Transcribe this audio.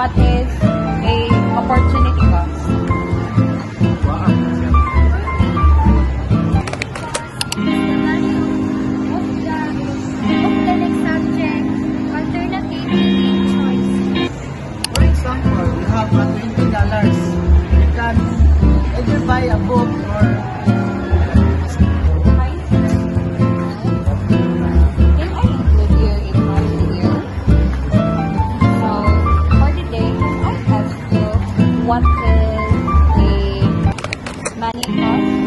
That is a opportunity cost. For example, you have $20. You can either buy a book or Can I include you in my video? So, for today, I have to what is the money cost